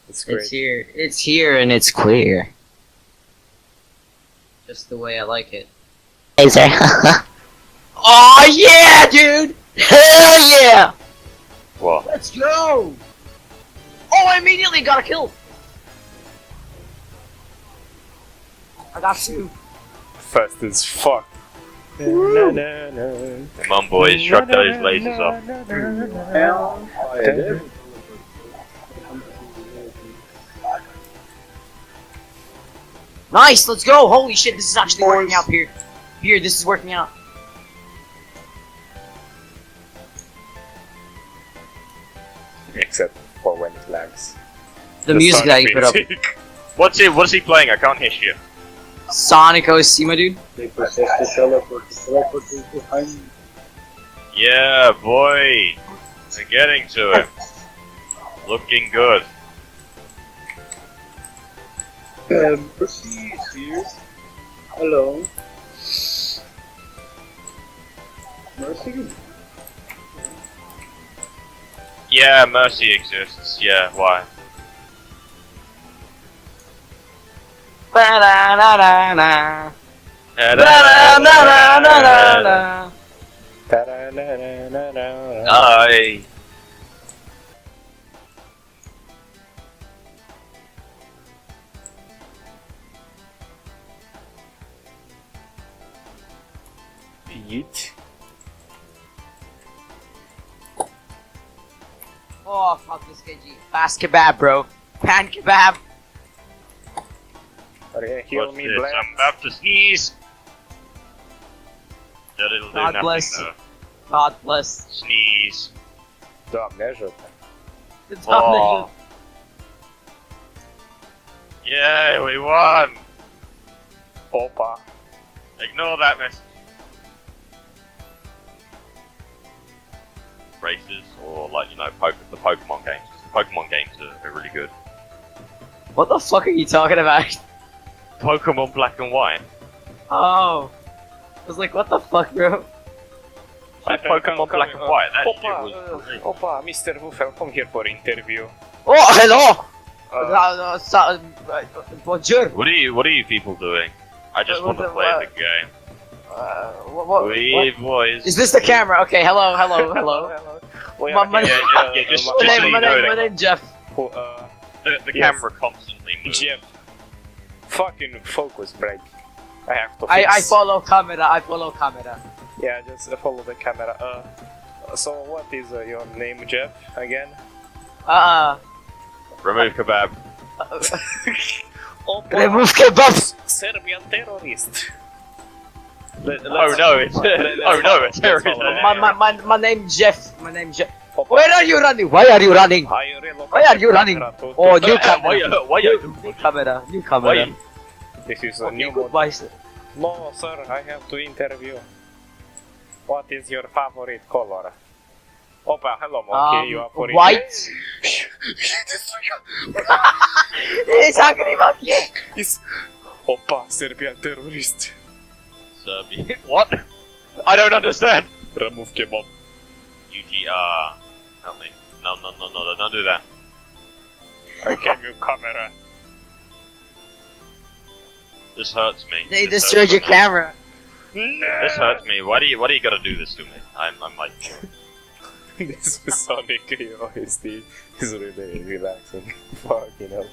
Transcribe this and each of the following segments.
It's great. It's here. It's here and it's clear. Just the way I like it. Hey, sir. Oh yeah, dude! Hell yeah! What? Let's go! Oh, I immediately got a kill! I got two. Fast as fuck. Na, na, na. Come on, boys, shrug those lasers off. Nice, let's go! Holy shit, this is actually working out here. Here, this is working out. Except for when it lags. The music that you put up. What's he playing? I can't hear shit. Sonic Osima, dude. They possess the teleport. The teleport is behind. Yeah, boy. We're getting to him. Looking good. Percy is here. Hello. Mercy? Yeah, Mercy exists. Yeah, why? Ba-da-da-da-da. Ta-da-da-da-da-da. Ta-da-na-na-na-na. Aye. Yeet. Oh, fuck this guy, G. Fast kebab, bro. Pan kebab. Are you gonna heal What's me, this? Black? I'm about to sneeze. That it'll do God nothing bless. though. God bless. Sneeze. Doamne ajută. It's Oh. Yeah, we won. Opa. Ignore that message. Races or like the Pokemon games. The Pokemon games are really good. What the fuck are you talking about? Pokemon Black and White. Oh. I was like, what the fuck, bro? Like Pokemon Black and White. That shit was great. Opa, Mr. Wuffel, come here for interview. Oh, hello! Uh, Bonjour. What are you people doing? I just want to play the game. What? We boys. Is this the camera? Okay, hello. We My- are my- here, Yeah, just My so name, you my know name, that- my name, Jeff. The Yes. camera constantly moves. Jeff. Fucking focus break. I have to I fix. follow camera. Yeah, just follow the camera. So what is your name, Jeff, again? Remove kebab. Opa, Remove kebabs. Serbian terrorist. Oh no, it's terrorism. My name Jeff. My name Jeff. Opa, Where are you running? Why are you running? I relocate Why are you the running? camera to- Oh, to- new camera. Why are you? New camera. This is a Okay, new mod. goodbye, sir. No, sir, I have to interview. What is your favorite color? Opa, hello, monkey. You are for White. He's hungry monkey. Is Opa, Serbian terrorist. Serbia. What? I don't understand. Remove kebab. UGR. Help me. No, don't do that. I gave you camera. This hurts me. They This destroyed hurts your me. camera. This hurts me. Why do you gotta do this to me? I'm like, This Sonic OST is really relaxing. Fucking hell.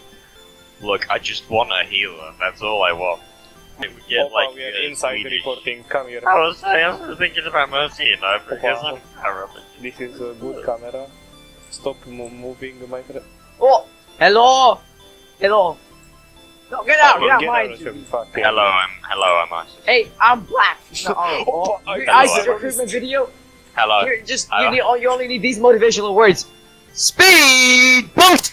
look, I just want a healer. That's all I want. We get Opa, like we are inside Swedish- reporting. Come here. I was thinking about Mercy, you know, because I'm Arab. This is a good camera. Stop moving, my friend. Oh, hello. No, get out. Get out, Get mind out you. of your fucking- Hello, I'm ISIS. Hey, I'm black. No, Opa, I you know. guys recruitment video. Hello. Here, just Hello. you only need these motivational words. Speed boat.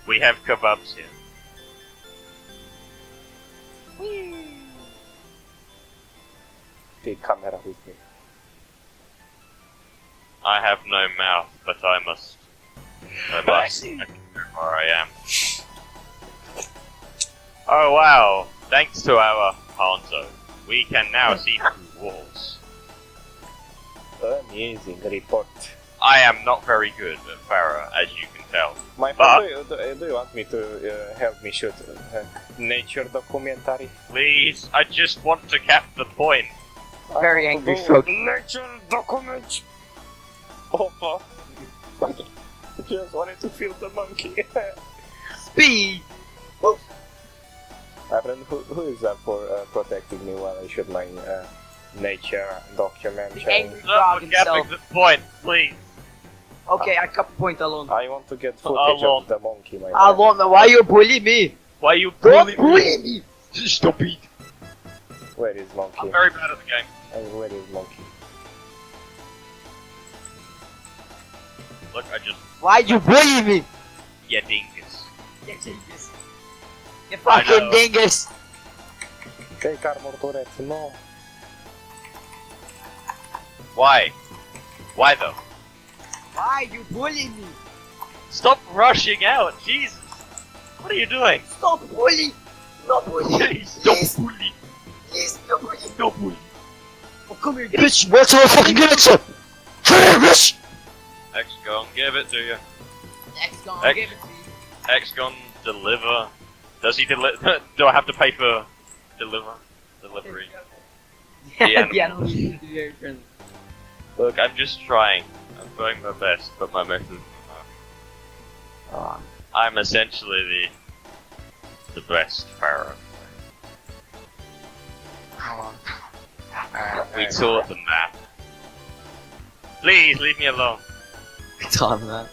We have kebabs here. Take camera with me. I have no mouth, but I must. I must know where I am. Oh wow! Thanks to our Hanzo, we can now see through walls. Amazing report. I am not very good at Farah, as you can tell. My friend, do you want me to help me shoot nature documentary? Please, I just want to cap the point. Very angry folk. Nature document. Opa. Just wanted to feel the monkey. Speed! My friend, who is up for protecting me while I shoot my nature documentary? The angry Stop frog capping himself. the point, please. Okay, I cut the point alone. I want to get footage Alone. of the monkey, my I friend. won't know why you bully me. Why you Don't bullying me? bully me. Stop it. Where is monkey? I'm very bad at the game. And where is monkey? Look, I just... Why'd you bully me? Yeah, dingus. You dingus. You I fucking know. dingus. Take armor turret, no. Why? Why though? Why you bully me? Stop rushing out, Jesus! What are you doing? Stop bully. No bully. Please, don't Please. bully. Please, no bully. Don't bully. Oh, come here, bitch. What's the fucking give it to? Come here, bitch. X-Gon, give it to you. Next gonna X- give it to you. X-Gon, deliver. Does he deliver? Do I have to pay for delivery? Yeah, Yeah. no, you need to be very friendly. Look, I'm just trying. I'm doing my best, but my method. I'm essentially the best pharaoh. We taught the map. Please leave me alone. Taught him that.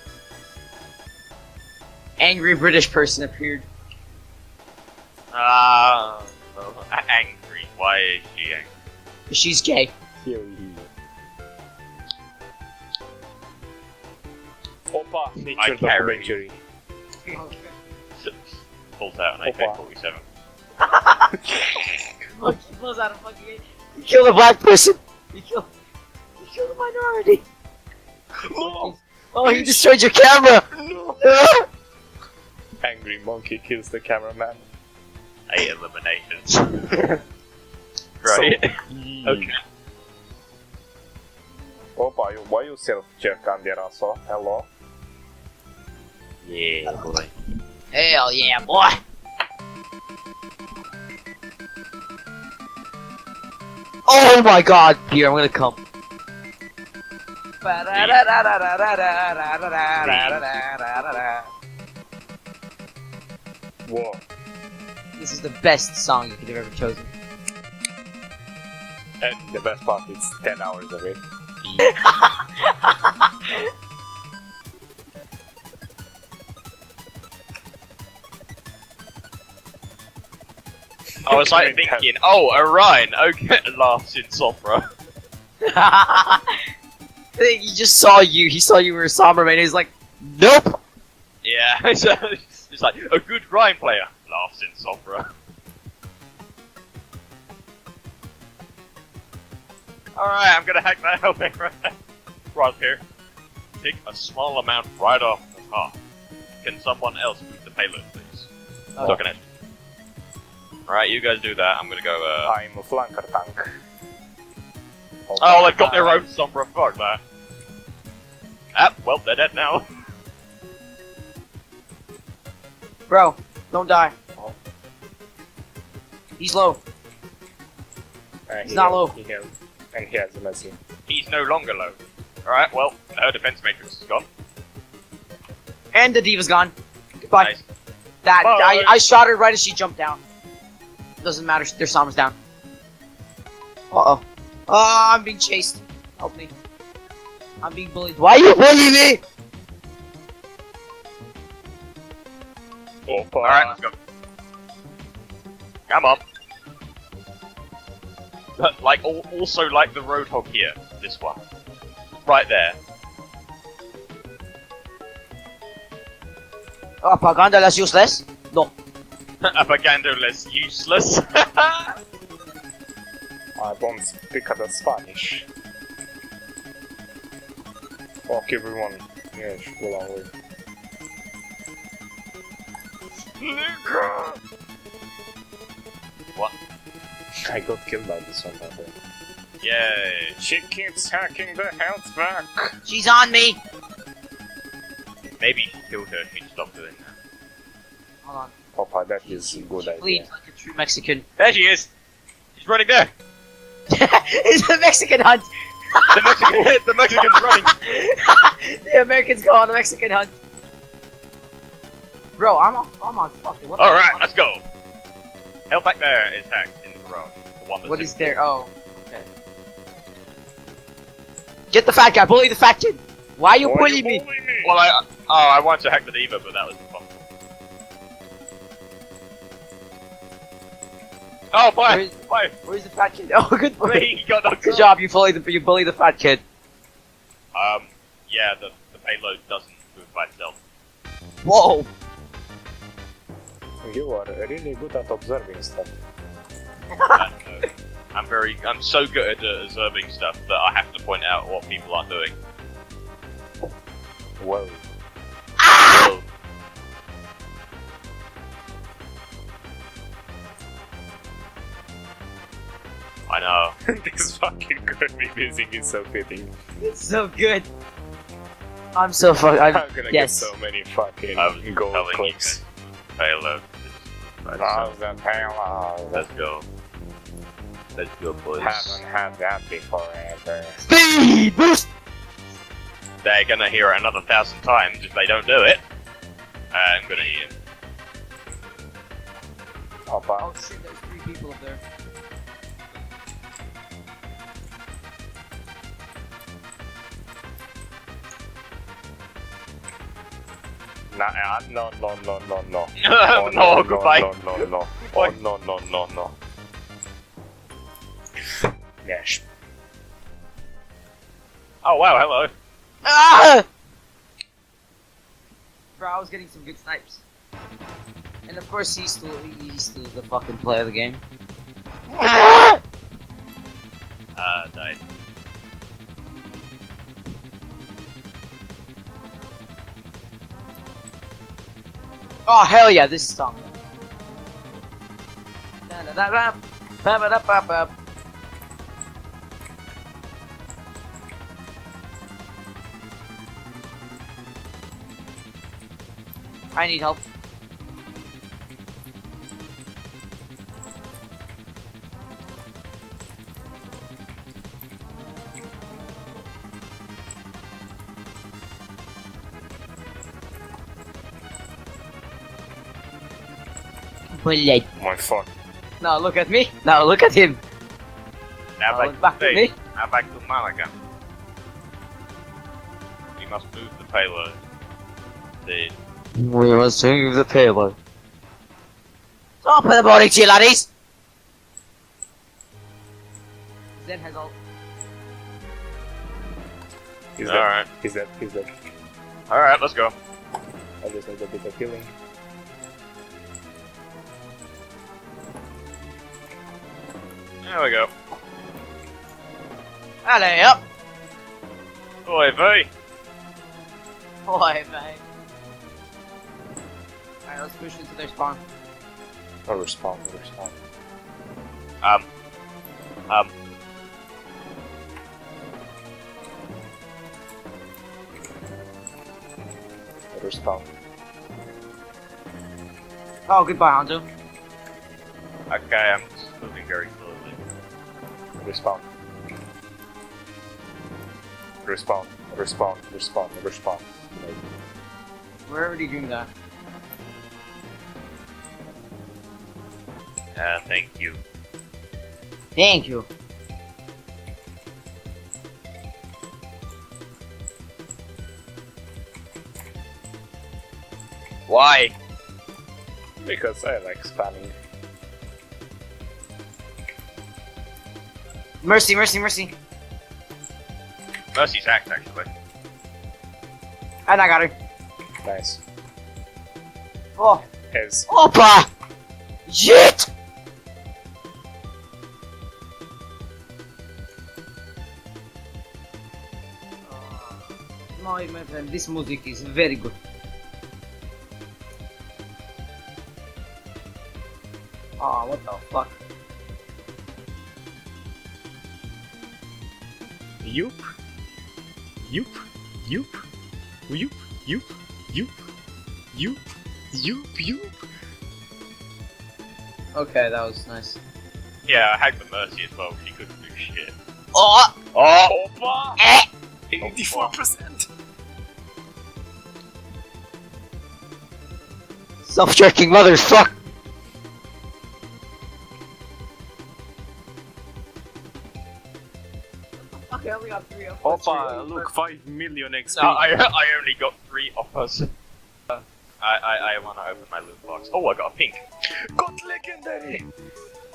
Angry British person appeared. Angry. Why is she angry? She's gay. Here he. Opa, nature carry. documentary. Pulls out an AK-47. Look, he pulls out a fucking gay. You killed a black person. You killed a minority. No! Oh, he destroyed your camera. No! Angry monkey kills the cameraman. 8 eliminations. Right. Okay. Opa, why you self-jerk on there also? Hello? Yeah, boy. Hell yeah, boy. Oh my god, here, I'm gonna come. Whoa. This is the best song you could have ever chosen. And the best part is 10 hours of it. I was like thinking, oh, Orion, okay, laughs in Sombra. He just saw you. He saw you were a Sombra man. He's like, nope. Yeah, so it's like, a good Rhyme player, laughs in Sombra. Alright, I'm gonna hack that helping right here. Take a small amount right off the top. Can someone else move the payload, please? Oh. Talking at you. Alright, you guys do that. I'm gonna go, I'm a flanker tank. Oh, they've got their own Sombra. Fuck that. Ah, well, they're dead now. Bro, don't die. Oh. He's low. He's not low. And he has a messy. He's no longer low. Alright, well, her defense matrix is gone. And the diva's gone. Goodbye. Nice. That Bye. I shot her right as she jumped down. Doesn't matter. Their Sombra's down. Uh oh. Oh, I'm being chased. Help me. I'm being bullied. Why are you bullying me? Opa. Alright, let's go. Come on. Like, also like the Roadhog here. This one. Right there. Oh, propaganda less useless? No. Apagando less useless. I don't speak the Spanish. Fuck everyone. Yes, go long way. What? I got killed by this one, by the way. Yay. She keeps hacking the health back. She's on me. Maybe if you killed her, she'd stop doing that. Hold on. Opa, that is a good Bleed idea. like a true Mexican. There she is! She's running there! It's a Mexican hunt! The Mexican's running! The Americans go on a Mexican hunt. Bro, I'm on fucking. What the Alright, fuck? let's go! Help back there is hacked in the garage. The one that's What is there? Oh, okay. Get the fat guy. Bully the fat kid. Why are you Why bullying me? bullying me? Well, I wanted to hack the diva, but that was impossible. Oh, Where's- bye! Where's the fat kid? Oh, good boy. He got knocked Good off. job. You bully the fat kid. Yeah, the payload doesn't move by itself. Whoa. You are really good at observing stuff. I'm so good at observing stuff that I have to point out what people are doing. Well, Whoa. I know. this fucking Kirby music is so fitting. It's so good. I'm so fucking. I'm gonna Yes. get so many fucking I was gold telling you clicks. Payload. How's the payload? Let's go. Let's go, boys. Haven't had that before ever. Speed boost. They're gonna hear it another 1,000 times if they don't do it. I'm gonna eat it. Opa. Oh shit! There's 3 people up there. No. No, goodbye. No. Goodbye. No. Yes. Oh wow, hello. Ah! Bro, I was getting some good snipes. And of course, he's still the fucking player of the game. Died. Oh hell yeah, this song. I need help. Bullet. My fuck. Now look at me. Now look at him. Now Now back look back to at me. me. Now back to Malaga. We must move the payload. The We must move the payload. Top of the morning to you, laddies. Zen has all. He's Alright. dead. He's dead. Alright, let's go. I just need a bit of healing. There we go. Hello, up. Oi, V. Boy, mate. Alright, let's push into their spawn. Respawn. Um. Respawn. Oh, goodbye, Hanzo. Okay, I'm just moving very slowly. Respawn. We're already doing that. Thank you. Thank you. Why? Because I like spamming. Mercy. Mercy's hacked, actually. And I got her. Nice. Oh. As Opa! Shit! My friend, this music is very good. Oh, what the fuck? Yoop. Yup. Yup. Yup. Yup. Okay, that was nice. Yeah, I hacked the Mercy as well. She couldn't do shit. Oh! Oh! Opa! Eh! 84%! Self-jerking motherfucker! Okay, I only got 3 of Opa, look, 5 million XP. No, I only got 3 offers. I wanna open my loot box. Oh, I got a pink. Got legendary!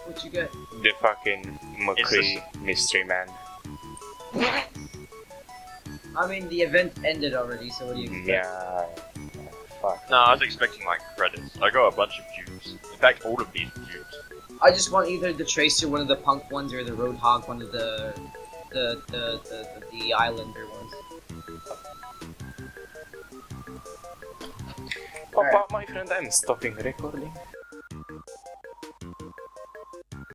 What you get? The fucking McCree mystery man. I mean, the event ended already, so what do you expect? Yeah. Fuck. No, I was expecting like credits. I got a bunch of dupes. In fact, all of these are dupes. I just want either the Tracer, one of the punk ones, or the Roadhog, one of the Islander ones. Opa, my friend, I'm stopping recording.